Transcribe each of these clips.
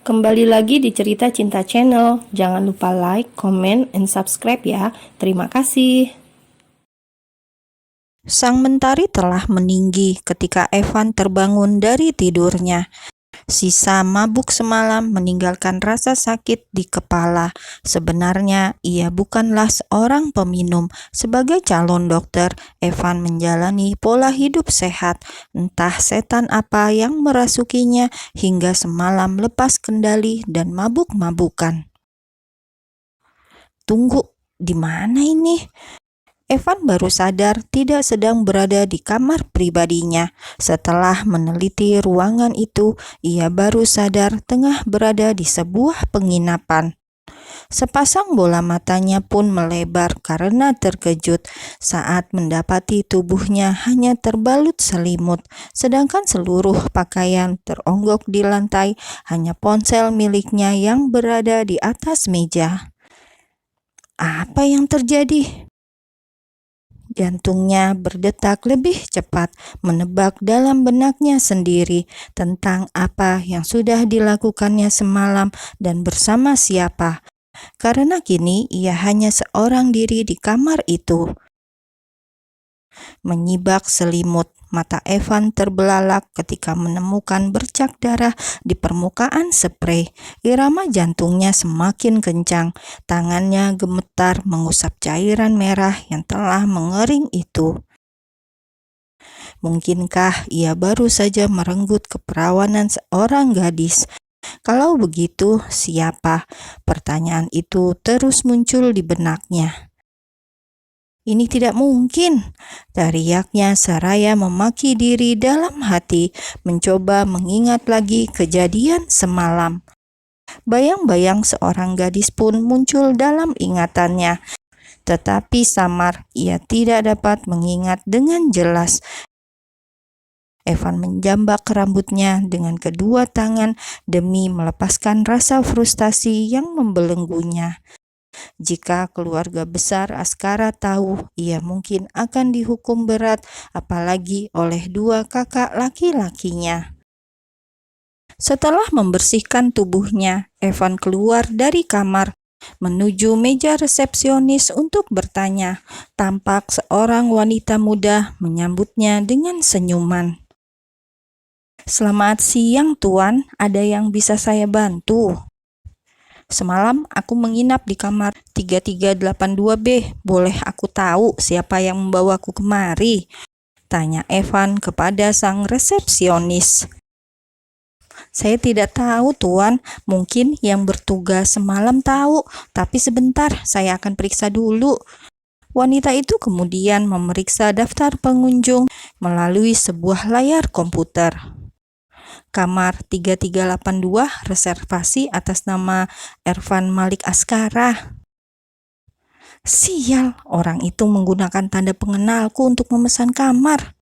Kembali lagi di Cerita Cinta Channel. Jangan lupa like, comment, and subscribe ya. Terima kasih. Sang mentari telah meninggi ketika Evan terbangun dari tidurnya. Sisa mabuk semalam meninggalkan rasa sakit di kepala. Sebenarnya ia bukanlah seorang peminum. Sebagai calon dokter, Evan menjalani pola hidup sehat. Entah setan apa yang merasukinya hingga semalam lepas kendali dan mabuk-mabukan. Tunggu, di mana ini? Evan baru sadar tidak sedang berada di kamar pribadinya. Setelah meneliti ruangan itu, ia baru sadar tengah berada di sebuah penginapan. Sepasang bola matanya pun melebar karena terkejut saat mendapati tubuhnya hanya terbalut selimut, sedangkan seluruh pakaian teronggok di lantai, hanya ponsel miliknya yang berada di atas meja. Apa yang terjadi? Jantungnya berdetak lebih cepat, menebak dalam benaknya sendiri tentang apa yang sudah dilakukannya semalam dan bersama siapa. Karena kini ia hanya seorang diri di kamar itu. Menyibak selimut, mata Evan terbelalak ketika menemukan bercak darah di permukaan sprei. Irama jantungnya semakin kencang. Tangannya gemetar mengusap cairan merah yang telah mengering itu. Mungkinkah ia baru saja merenggut keperawanan seorang gadis? Kalau begitu, siapa? Pertanyaan itu terus muncul di benaknya. Ini tidak mungkin, teriaknya seraya memaki diri dalam hati, mencoba mengingat lagi kejadian semalam. Bayang-bayang seorang gadis pun muncul dalam ingatannya, tetapi samar, ia tidak dapat mengingat dengan jelas. Evan menjambak rambutnya dengan kedua tangan demi melepaskan rasa frustasi yang membelenggunya. Jika keluarga besar Askara tahu, ia mungkin akan dihukum berat, apalagi oleh dua kakak laki-lakinya. Setelah membersihkan tubuhnya, Evan keluar dari kamar, menuju meja resepsionis untuk bertanya. Tampak seorang wanita muda menyambutnya dengan senyuman. "Selamat siang, Tuan. Ada yang bisa saya bantu?" "Semalam aku menginap di kamar 3382B. Boleh aku tahu siapa yang membawaku kemari?" tanya Evan kepada sang resepsionis. "Saya tidak tahu, Tuan. Mungkin yang bertugas semalam tahu, tapi sebentar, saya akan periksa dulu." Wanita itu kemudian memeriksa daftar pengunjung melalui sebuah layar komputer. "Kamar 3382, reservasi atas nama Ervan Malik Askara." Sial, orang itu menggunakan tanda pengenalku untuk memesan kamar.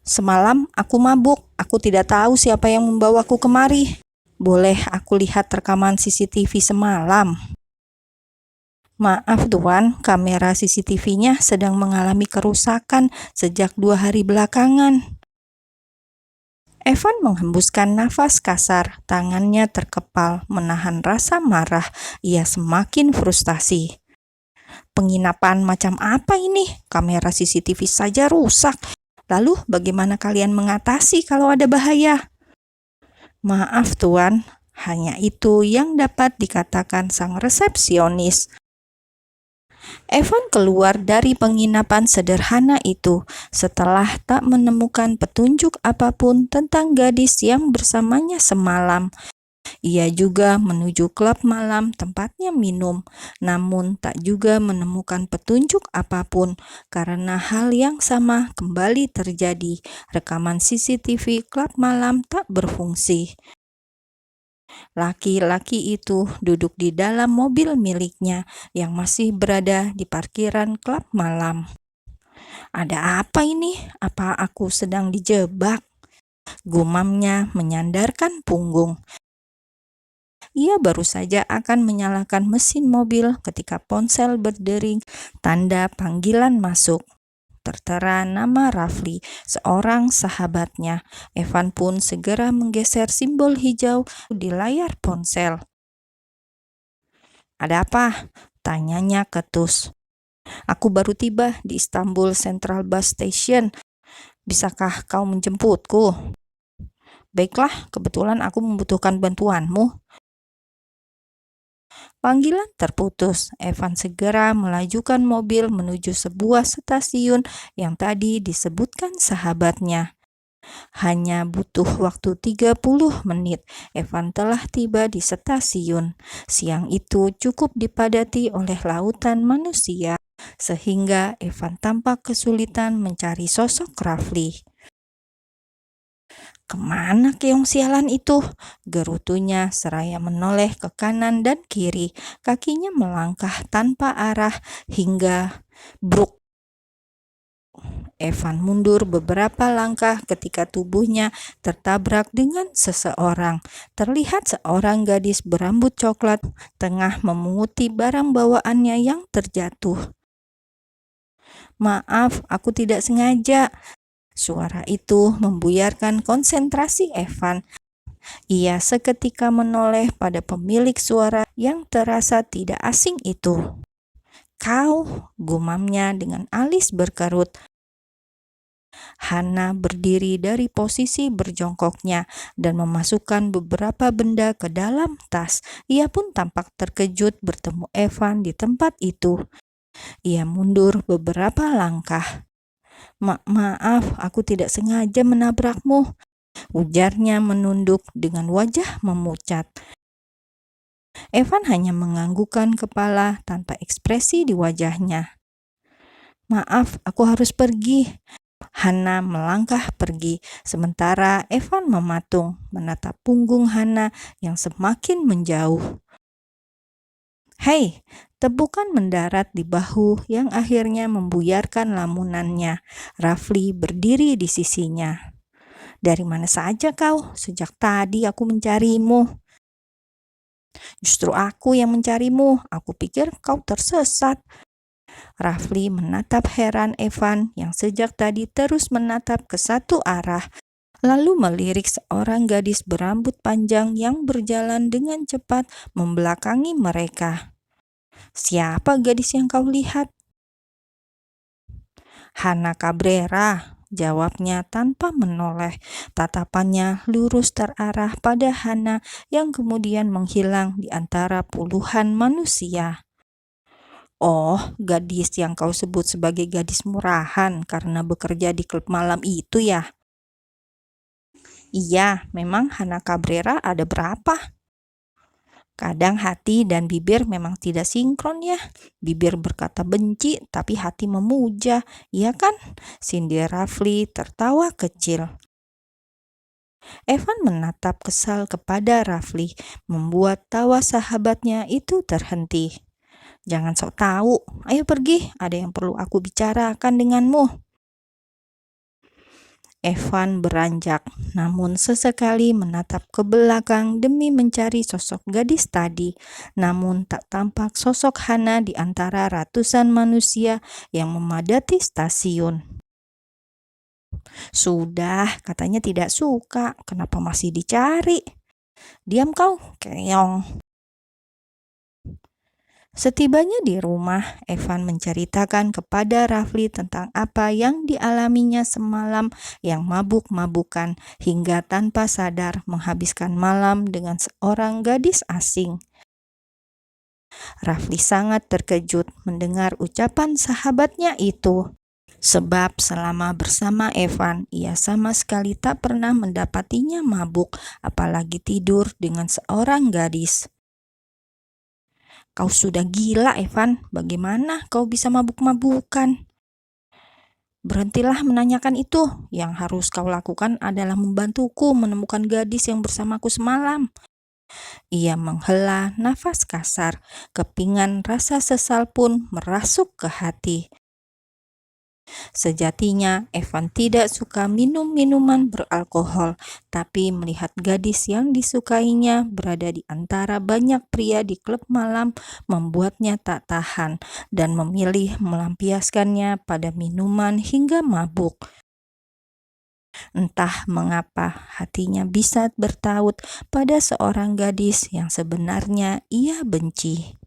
"Semalam aku mabuk, aku tidak tahu siapa yang membawaku kemari. Boleh aku lihat rekaman CCTV semalam?" "Maaf Tuan, kamera CCTV-nya sedang mengalami kerusakan sejak 2 hari belakangan." Evan menghembuskan nafas kasar, tangannya terkepal, menahan rasa marah. Ia semakin frustasi. Penginapan macam apa ini? Kamera CCTV saja rusak. Lalu bagaimana kalian mengatasi kalau ada bahaya? "Maaf Tuan, hanya itu yang dapat dikatakan sang resepsionis." Evan keluar dari penginapan sederhana itu setelah tak menemukan petunjuk apapun tentang gadis yang bersamanya semalam. Ia juga menuju klub malam tempatnya minum, namun tak juga menemukan petunjuk apapun karena hal yang sama kembali terjadi. Rekaman CCTV klub malam tak berfungsi. Laki-laki itu duduk di dalam mobil miliknya yang masih berada di parkiran klub malam. "Ada apa ini? Apa aku sedang dijebak?" gumamnya menyandarkan punggung. Ia baru saja akan menyalakan mesin mobil ketika ponsel berdering tanda panggilan masuk. tertera nama Rafli, seorang sahabatnya. Evan pun segera menggeser simbol hijau di layar ponsel. "Ada apa?" tanyanya ketus. "Aku baru tiba di Istanbul Central Bus Station. Bisakah kau menjemputku?" "Baiklah, kebetulan aku membutuhkan bantuanmu." Panggilan terputus. Evan segera melajukan mobil menuju sebuah stasiun yang tadi disebutkan sahabatnya. Hanya butuh waktu 30 menit, Evan telah tiba di stasiun. Siang itu cukup dipadati oleh lautan manusia, sehingga Evan tampak kesulitan mencari sosok Rafli. "Kemana keong sialan itu?" gerutunya seraya menoleh ke kanan dan kiri. Kakinya melangkah tanpa arah hingga bruk. Evan mundur beberapa langkah ketika tubuhnya tertabrak dengan seseorang. Terlihat seorang gadis berambut coklat tengah memunguti barang bawaannya yang terjatuh. "Maaf, aku tidak sengaja." Suara itu membuyarkan konsentrasi Evan. Ia seketika menoleh pada pemilik suara yang terasa tidak asing itu. "Kau," gumamnya dengan alis berkerut. Hana berdiri dari posisi berjongkoknya dan memasukkan beberapa benda ke dalam tas. Ia pun tampak terkejut bertemu Evan di tempat itu. Ia mundur beberapa langkah. Maaf, aku tidak sengaja menabrakmu," ujarnya menunduk dengan wajah memucat. Evan hanya menganggukkan kepala tanpa ekspresi di wajahnya. "Maaf, aku harus pergi." Hana melangkah pergi, sementara Evan mematung, menatap punggung Hana yang semakin menjauh. "Hei!" Tepukan mendarat di bahu yang akhirnya membuyarkan lamunannya. Rafli berdiri di sisinya. "Dari mana saja kau? Sejak tadi aku mencarimu." "Justru aku yang mencarimu. Aku pikir kau tersesat." Rafli menatap heran Evan yang sejak tadi terus menatap ke satu arah, lalu melirik seorang gadis berambut panjang yang berjalan dengan cepat membelakangi mereka. "Siapa gadis yang kau lihat?" "Hana Cabrera," jawabnya tanpa menoleh. Tatapannya lurus terarah pada Hana yang kemudian menghilang di antara puluhan manusia. "Oh, gadis yang kau sebut sebagai gadis murahan karena bekerja di klub malam itu ya?" "Iya, memang Hana Cabrera ada berapa?" "Kadang hati dan bibir memang tidak sinkron ya. Bibir berkata benci, tapi hati memuja, iya kan?" sindir Rafli tertawa kecil. Evan menatap kesal kepada Rafli, membuat tawa sahabatnya itu terhenti. "Jangan sok tahu, ayo pergi, ada yang perlu aku bicarakan denganmu." Evan beranjak, namun sesekali menatap ke belakang demi mencari sosok gadis tadi. Namun tak tampak sosok Hana di antara ratusan manusia yang memadati stasiun. "Sudah, katanya tidak suka, kenapa masih dicari? Diam kau, keong." Setibanya di rumah, Evan menceritakan kepada Rafli tentang apa yang dialaminya semalam yang mabuk-mabukan hingga tanpa sadar menghabiskan malam dengan seorang gadis asing. Rafli sangat terkejut mendengar ucapan sahabatnya itu. Sebab selama bersama Evan, ia sama sekali tak pernah mendapatinya mabuk, apalagi tidur dengan seorang gadis. "Kau sudah gila, Evan. Bagaimana kau bisa mabuk-mabukan?" "Berhentilah menanyakan itu. Yang harus kau lakukan adalah membantuku menemukan gadis yang bersamaku semalam." Ia menghela nafas kasar. Kepingan rasa sesal pun merasuk ke hati. Sejatinya, Evan tidak suka minum minuman beralkohol, tapi melihat gadis yang disukainya berada di antara banyak pria di klub malam membuatnya tak tahan dan memilih melampiaskannya pada minuman hingga mabuk. Entah mengapa hatinya bisa bertaut pada seorang gadis yang sebenarnya ia benci.